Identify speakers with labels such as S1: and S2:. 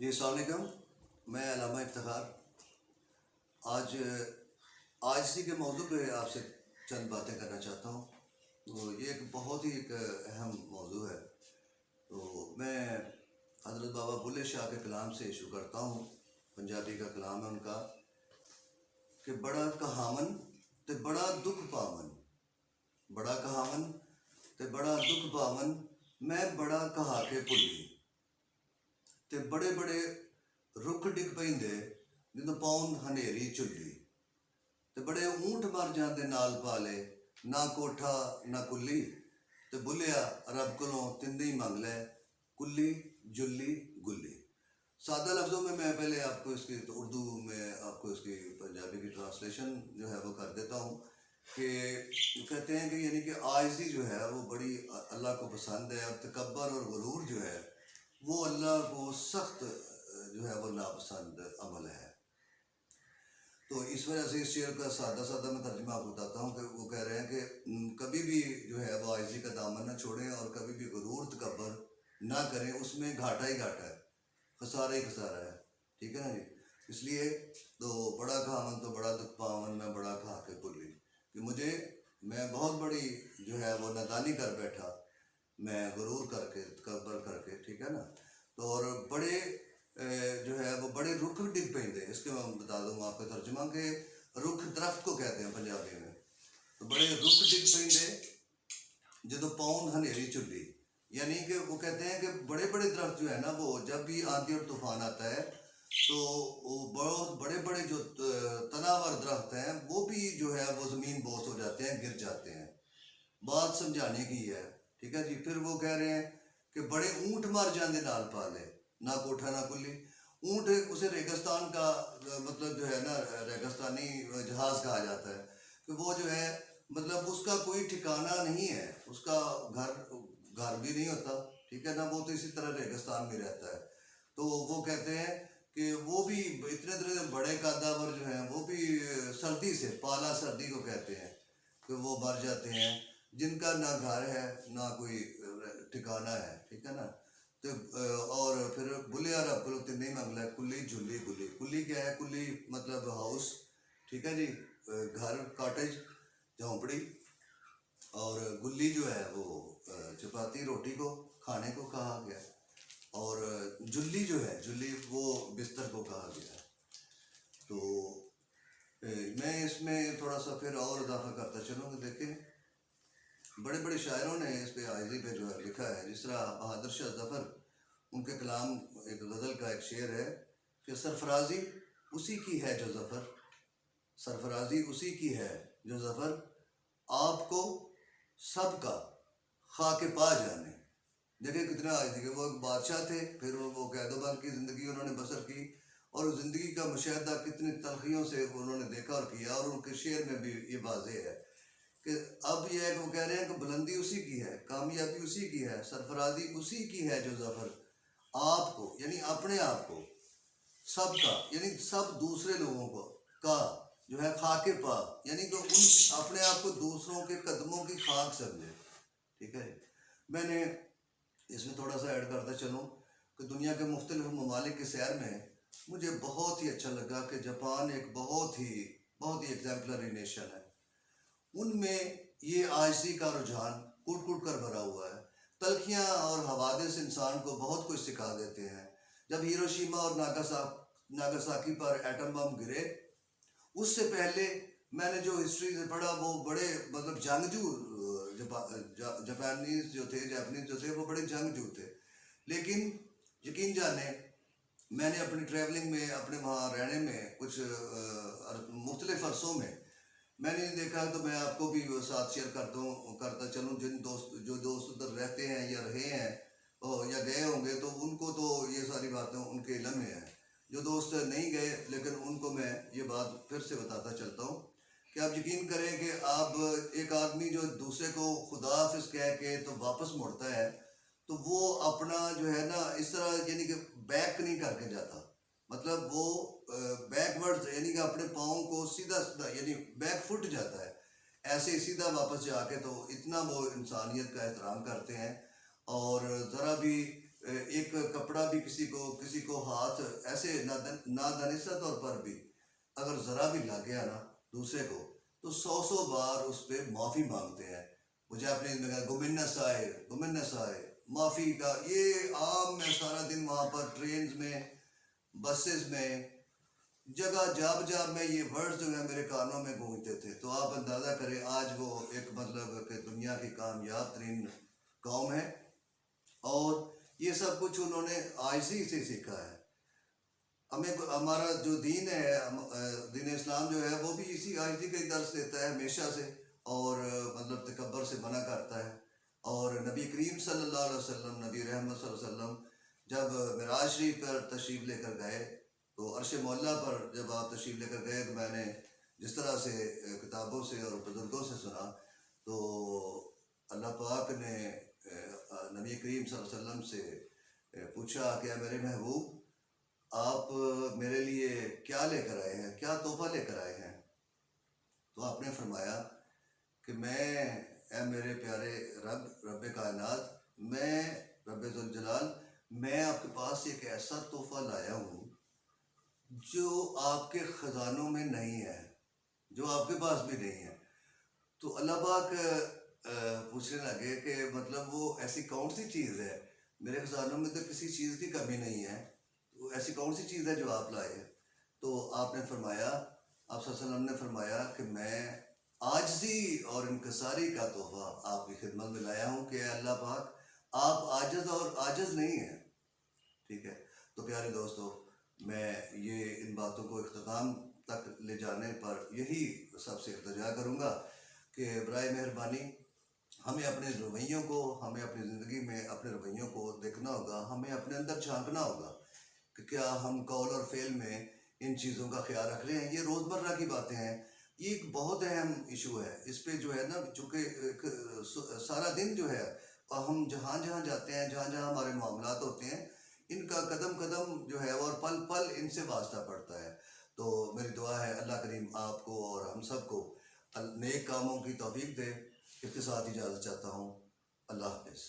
S1: جی السلام علیکم. میں علامہ افتخار آج آجزی کے موضوع پہ آپ سے چند باتیں کرنا چاہتا ہوں. تو یہ ایک بہت ہی ایک اہم موضوع ہے. تو میں حضرت بابا بلے شاہ کے کلام سے شروع کرتا ہوں. پنجابی کا کلام ہے ان کا کہ بڑا کہاون تے بڑا دکھ پاون، بڑا کہاون تے بڑا دکھ پاون، میں بڑا کہا کے بھلی تے بڑے بڑے رکھ ڈگ پیندے جدوں پاؤن ہنیری چلی، تے بڑے اونٹ مر جاندے نال پالے، نہ کوٹھا نہ کلی، تے بلیا رب کولوں تندی منگ لے، کلی جلی گلی. سادہ لفظوں میں پہلے آپ کو اس کی اردو میں آپ کو اس کی پنجابی کی ٹرانسلیشن جو ہے وہ کر دیتا ہوں کہ کہتے ہیں کہ یعنی کہ عاجزی جو ہے وہ بڑی اللہ کو پسند ہے، اور تکبر اور غرور جو ہے وہ اللہ کو سخت جو ہے وہ ناپسند عمل ہے. تو اس وجہ سے اس شعر کا سادہ میں ترجمہ آپ کو بتاتا ہوں کہ وہ کہہ رہے ہیں کہ کبھی بھی جو ہے وہ عاجزی کا دامن نہ چھوڑیں، اور کبھی بھی غرور تکبر نہ کریں. اس میں گھاٹا ہی گھاٹا ہے، خسارہ ہی خسارہ ہے. ٹھیک ہے نا جی. اس لیے تو بڑا کہاون تو بڑا دکھ پاون، میں بڑا کھا کے بھلی، کہ میں بہت بڑی جو ہے وہ نادانی کر بیٹھا، میں غرور کر کے تکبر کر کے. ٹھیک ہے نا. تو اور بڑے جو ہے وہ بڑے رکھ ڈگ پیندے، اس کے میں بتا دوں آپ کا ترجمہ کہ رکھ درخت کو کہتے ہیں پنجابی میں. تو بڑے رکھ ڈگ پیندے جدو پاؤن ہنیری چلی، یعنی کہ وہ کہتے ہیں کہ بڑے بڑے درخت جو ہے نا وہ جب بھی آندھی اور طوفان آتا ہے تو وہ بہت بڑے بڑے جو تناور درخت ہیں وہ بھی جو ہے وہ زمین بوس ہو جاتے ہیں، گر جاتے ہیں. بات سمجھانے کی ہے. ٹھیک ہے جی. پھر وہ کہہ رہے ہیں کہ بڑے اونٹ مر جاندے نال پالے، نہ کوٹھا نہ کلی. اونٹ اسے ریگستان کا مطلب جو ہے نا ریگستانی جہاز کہا جاتا ہے، کہ وہ جو ہے مطلب اس کا کوئی ٹھکانہ نہیں ہے، اس کا گھر بھی نہیں ہوتا. ٹھیک ہے نا. وہ تو اسی طرح ریگستان میں رہتا ہے. تو وہ کہتے ہیں کہ وہ بھی اتنے بڑے قداور جو ہیں وہ بھی سردی سے، پالا سردی کو کہتے ہیں، کہ وہ مر جاتے ہیں جن کا نہ گھر ہے نہ کوئی ٹھکانہ ہے. ٹھیک ہے نا. تو اور پھر بلیا رب کو تنی منگلا، کلی جلی گلی. کلی کیا ہے؟ کلی مطلب ہاؤس. ٹھیک ہے جی. گھر، کاٹیج، جھونپڑی. اور گلی جو ہے وہ چپاتی روٹی کو کھانے کو کہا گیا. اور جلی جو ہے، جلی وہ بستر کو کہا گیا. تو میں اس میں تھوڑا سا پھر اور اضافہ کرتا چلوں کہ دیکھیں بڑے بڑے شاعروں نے اس پہ عاجزی پہ جو ہے لکھا ہے. جس طرح بہادر شاہ ظفر، ان کے کلام ایک غزل کا ایک شعر ہے کہ سرفرازی اسی کی ہے جو ظفر، سرفرازی اسی کی ہے جو ظفر، آپ کو سب کا خاک پا جانے. دیکھیں کتنا عاجزی کہ وہ ایک بادشاہ تھے، پھر وہ قید و بند کی زندگی انہوں نے بسر کی، اور زندگی کا مشاہدہ کتنی تلخیوں سے انہوں نے دیکھا اور کیا. اور ان کے شعر میں بھی یہ واضح ہے کہ اب یہ ہے کہ وہ کہہ رہے ہیں کہ بلندی اسی کی ہے، کامیابی اسی کی ہے، سرفرازی اسی کی ہے جو ظفر، آپ کو یعنی اپنے آپ کو، سب کا یعنی سب دوسرے لوگوں کو، کا جو ہے خاک پا، یعنی کہ ان اپنے آپ کو دوسروں کے قدموں کی خاک سمجھے. ٹھیک ہے. میں نے اس میں تھوڑا سا ایڈ کرتا چلوں کہ دنیا کے مختلف ممالک کی سیر میں مجھے بہت ہی اچھا لگا کہ جاپان ایک بہت ہی ایگزامپلری نیشن ہے. ان میں یہ عاجزی کا رجحان کٹ کٹ کر بھرا ہوا ہے. تلخیاں اور حوادث انسان کو بہت کچھ سکھا دیتے ہیں. جب ہیروشیما اور ناگاساکی پر ایٹم بم گرے، اس سے پہلے میں نے جو ہسٹری سے پڑھا وہ بڑے مطلب جنگجو جاپانیز جو تھے وہ بڑے جنگجو تھے. لیکن یقین جانے میں نے اپنی ٹریولنگ میں، اپنے وہاں رہنے میں کچھ مختلف عرصوں میں نے دیکھا، تو میں آپ کو بھی ساتھ شیئر کرتا چلوں. جو دوست ادھر رہتے ہیں یا رہے ہیں یا گئے ہوں گے تو ان کو تو یہ ساری باتیں ان کے علم میں ہیں. جو دوست نہیں گئے لیکن ان کو میں یہ بات پھر سے بتاتا چلتا ہوں کہ آپ یقین کریں کہ آپ ایک آدمی جو دوسرے کو خدا حافظ کہہ کے تو واپس مڑتا ہے، تو وہ اپنا جو ہے نا اس طرح یعنی کہ بیک نہیں کر کے جاتا، مطلب وہ بیک ورڈ یعنی کہ اپنے پاؤں کو سیدھا یعنی بیک فٹ جاتا ہے، ایسے سیدھا واپس جا کے. تو اتنا وہ انسانیت کا احترام کرتے ہیں، اور ذرا بھی ایک کپڑا بھی کسی کو ہاتھ ایسے نادانستہ طور پر بھی اگر ذرا بھی لگ گیا نا دوسرے کو، تو 100 بار اس پہ معافی مانگتے ہیں. مجھے اپنے میں کہا گمنس آئے معافی کا، یہ عام میں سارا دن وہاں پر ٹرینز میں، بسز میں، جگہ جاب میں یہ ورڈز جو ہیں میرے کانوں میں گونجتے تھے. تو آپ اندازہ کریں آج وہ ایک مطلب کہ دنیا کی کامیاب ترین قوم ہے، اور یہ سب کچھ انہوں نے عاجزی سے سیکھا ہے. ہمارا جو دین ہے، دین اسلام جو ہے، وہ بھی اسی عاجزی کا ہی درس دیتا ہے ہمیشہ سے، اور مطلب تکبر سے منع کرتا ہے. اور نبی کریم صلی اللہ علیہ وسلم، نبی رحمت صلی اللہ علیہ وسلم جب معراج شریف پر تشریف لے کر گئے، تو عرش مولا پر جب آپ تشریف لے کر گئے، تو میں نے جس طرح سے کتابوں سے اور بزرگوں سے سنا، تو اللہ پاک نے نبی کریم صلی اللہ علیہ وسلم سے پوچھا کہ میرے محبوب، آپ میرے لیے کیا لے کر آئے ہیں، کیا تحفہ لے کر آئے ہیں؟ تو آپ نے فرمایا کہ اے میرے پیارے رب کائنات، میں رب ذوالجلال، میں آپ کے پاس ایک ایسا تحفہ لایا ہوں جو آپ کے خزانوں میں نہیں ہے، جو آپ کے پاس بھی نہیں ہے. تو اللہ پاک پوچھنے لگے کہ مطلب وہ ایسی کون سی چیز ہے؟ میرے خزانوں میں تو کسی چیز کی کمی نہیں ہے، تو ایسی کون سی چیز ہے جو آپ لائے ہیں؟ تو آپ نے فرمایا، آپ صلی اللہ علیہ وسلم نے فرمایا کہ میں عاجزی اور انکساری کا تحفہ آپ کی خدمت میں لایا ہوں کہ اے اللہ پاک، آپ عاجز نہیں ہیں. ٹھیک ہے. تو پیارے دوستو، میں یہ ان باتوں کو اختتام تک لے جانے پر یہی سب سے التجا کروں گا کہ برائے مہربانی ہمیں اپنے رویوں کو، ہمیں اپنی زندگی میں اپنے رویوں کو دیکھنا ہوگا، ہمیں اپنے اندر جھانکنا ہوگا کہ کیا ہم قول اور فعل میں ان چیزوں کا خیال رکھ رہے ہیں. یہ روزمرہ کی باتیں ہیں، یہ ایک بہت اہم ایشو ہے. اس پہ جو ہے نا، چونکہ سارا دن جو ہے ہم جہاں جاتے ہیں، جہاں ہمارے معاملات ہوتے ہیں، ان کا قدم قدم جو ہے اور پل پل ان سے واسطہ پڑتا ہے. تو میری دعا ہے اللہ کریم آپ کو اور ہم سب کو نیک کاموں کی توفیق دے. اس کے ساتھ اجازت چاہتا ہوں. اللہ حافظ.